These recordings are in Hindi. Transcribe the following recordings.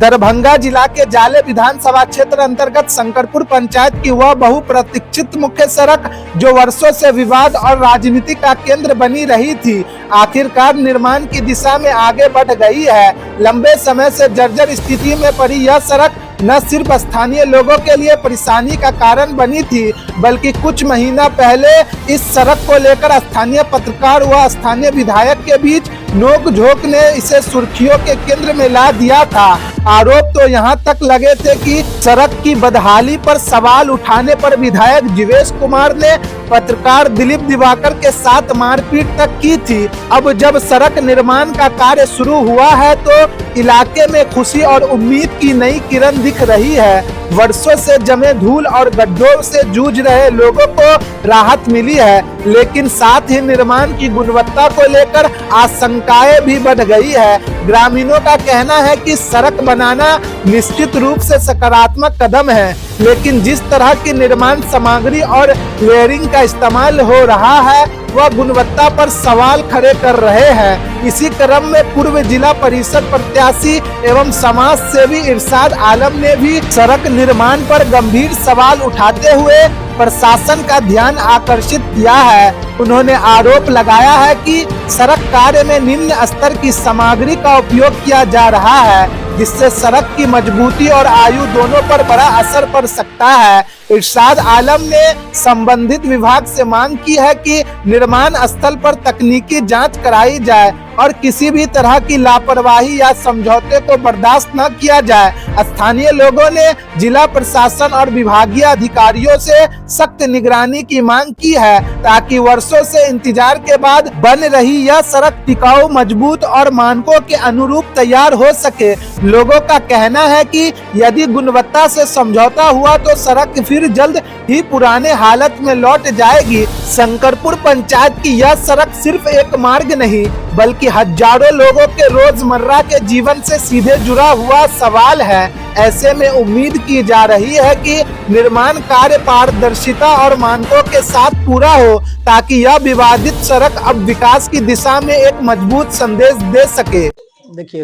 दरभंगा जिला के जाले विधानसभा क्षेत्र अंतर्गत शंकरपुर पंचायत की वह बहुप्रतीक्षित मुख्य सड़क जो वर्षों से विवाद और राजनीति का केंद्र बनी रही थी, आखिरकार निर्माण की दिशा में आगे बढ़ गई है। लंबे समय से जर्जर स्थिति में पड़ी यह सड़क न सिर्फ स्थानीय लोगों के लिए परेशानी का कारण बनी थी, बल्कि कुछ महीना पहले इस सड़क को लेकर स्थानीय पत्रकार व स्थानीय विधायक के बीच नोक-झोंक ने इसे सुर्खियों के केंद्र में ला दिया था। आरोप तो यहां तक लगे थे कि सड़क की बदहाली पर सवाल उठाने पर विधायक जीवेश कुमार ने पत्रकार दिलीप दिवाकर के साथ मारपीट तक की थी। अब जब सड़क निर्माण का कार्य शुरू हुआ है तो इलाके में खुशी और उम्मीद की नई किरण दिख रही है। वर्षों से जमे धूल और गड्ढों से जूझ रहे लोगों को राहत मिली है, लेकिन साथ ही निर्माण की गुणवत्ता को लेकर आशंकाएं भी बढ़ गई है। ग्रामीणों का कहना है कि सड़क बनाना निश्चित रूप से सकारात्मक कदम है, लेकिन जिस तरह की निर्माण सामग्री और लेयरिंग का इस्तेमाल हो रहा है वह गुणवत्ता पर सवाल खड़े कर रहे हैं। इसी क्रम में पूर्व जिला परिषद प्रत्याशी एवं समाज सेवी इरशाद आलम ने भी सड़क निर्माण पर गंभीर सवाल उठाते हुए प्रशासन का ध्यान आकर्षित किया है। उन्होंने आरोप लगाया है कि सड़क कार्य में निम्न स्तर की सामग्री का उपयोग किया जा रहा है, जिससे सड़क की मजबूती और आयु दोनों पर बड़ा असर पड़ सकता है। इरशाद आलम ने संबंधित विभाग से मांग की है कि निर्माण स्थल पर तकनीकी जांच कराई जाए और किसी भी तरह की लापरवाही या समझौते को बर्दाश्त न किया जाए। स्थानीय लोगों ने जिला प्रशासन और विभागीय अधिकारियों से सख्त निगरानी की मांग की है, ताकि वर्षों से इंतजार के बाद बन रही यह सड़क टिकाऊ, मजबूत और मानकों के अनुरूप तैयार हो सके। लोगों का कहना है कि यदि गुणवत्ता से समझौता हुआ तो सड़क फिर जल्द ही पुराने हालत में लौट जाएगी। शंकरपुर पंचायत की यह सड़क सिर्फ एक मार्ग नहीं, बल्कि हजारों लोगों के रोजमर्रा के जीवन से सीधे जुड़ा हुआ सवाल है। ऐसे में उम्मीद की जा रही है कि निर्माण कार्य पारदर्शिता और मानकों के साथ पूरा हो, ताकि यह विवादित सड़क अब विकास की दिशा में एक मजबूत संदेश दे सके। देखिए,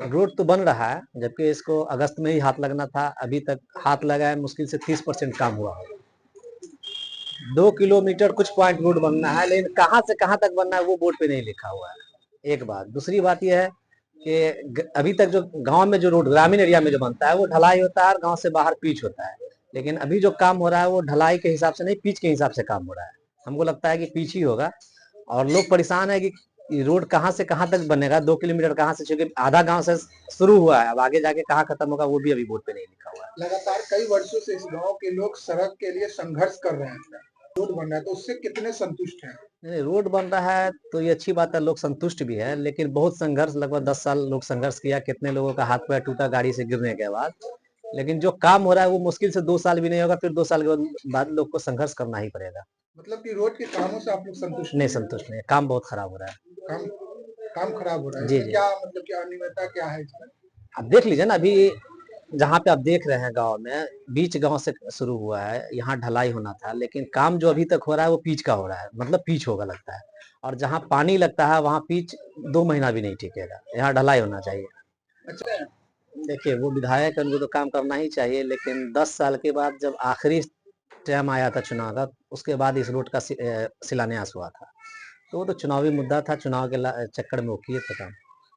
रोड तो बन रहा है, जबकि इसको अगस्त में ही हाथ लगना था। अभी तक हाथ लगा है, मुश्किल से 30% काम हुआ है। 2 किलोमीटर कुछ पॉइंट रोड बनना है, लेकिन कहां से कहां तक बनना है वो बोर्ड पे नहीं लिखा हुआ है। एक बात। दूसरी बात यह है कि अभी तक जो गांव में जो रोड ग्रामीण एरिया में जो बनता है वो ढलाई होता है और गांव से बाहर पिच होता है, लेकिन अभी जो काम हो रहा है वो ढलाई के हिसाब से नहीं, पिच के हिसाब से काम हो रहा है। हमको लगता है कि पिच ही होगा और लोग परेशान है कि रोड कहां से कहां तक बनेगा, 2 किलोमीटर कहां से, क्योंकि आधा गांव से शुरू हुआ है, अब आगे जाके कहां खत्म होगा वो भी अभी बोर्ड पे नहीं लिखा हुआ है। लगातार कई वर्षों से इस गांव के लोग सड़क के लिए संघर्ष कर रहे हैं। रोड बन रहा है तो उससे कितने संतुष्ट हैं? नहीं, रोड बन रहा है तो ये अच्छी बात है, लोग संतुष्ट भी है, लेकिन बहुत संघर्ष, लगभग 10 साल लोग संघर्ष किया। कितने लोगों का हाथ पैर टूटा गाड़ी से गिरने के बाद। लेकिन जो काम हो रहा है वो मुश्किल से 2 साल भी नहीं होगा, फिर 2 साल के बाद लोग को संघर्ष करना ही पड़ेगा। मतलब कि रोड के कामों से आप लोग संतुष्ट नहीं, संतुष्ट नहीं, काम बहुत खराब हो रहा है। काम काम खराब हो रहा है। जी, जी। क्या मतलब क्या अनियमितता क्या है इसमें? आप देख लीजिए ना, अभी जहाँ पे आप देख रहे हैं गांव में, बीच गांव से शुरू हुआ है, यहाँ ढलाई होना था, लेकिन काम जो अभी तक हो रहा है वो पिच का हो रहा है, मतलब पिच होगा लगता है। और जहाँ पानी लगता है वहाँ पिच 2 महीना भी नहीं टिकेगा, यहाँ ढलाई होना चाहिए। अच्छा, देखिए, वो विधायक उनको तो काम करना ही चाहिए, लेकिन 10 साल के बाद जब आखिरी टाइम आया था चुनाव का, उसके बाद इस रोड का शिलान्यास हुआ था, तो वो तो चुनावी मुद्दा था, चुनाव के चक्कर में वो किए थे काम।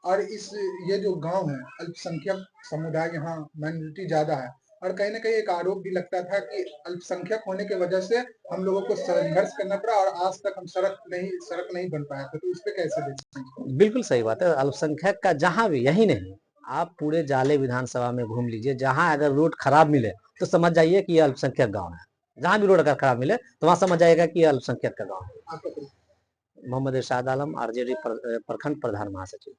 और ये जो गांव है, अल्पसंख्यक समुदाय यहाँ माइनॉरिटी ज्यादा है, और कहीं ना कहीं एक आरोप भी लगता था कि अल्पसंख्यक होने की वजह से हम लोगों को संघर्ष करना पड़ा और आज तक हम सड़क नहीं बन पाया था। तो उस पे कैसे देखते हैं? बिल्कुल सही बात है। अल्पसंख्यक का जहां भी, यही नहीं, आप पूरे जाले विधानसभा में घूम लीजिए, जहां अगर रोड खराब मिले तो समझ जाइए कि ये अल्पसंख्यक गांव है। जहां भी रोड अगर खराब मिले तो वहां समझ जाएगा कि ये अल्पसंख्यक का गांव है। आपका मोहम्मद इरशाद आलम, आरजेडी प्रखंड प्रधान महासचिव।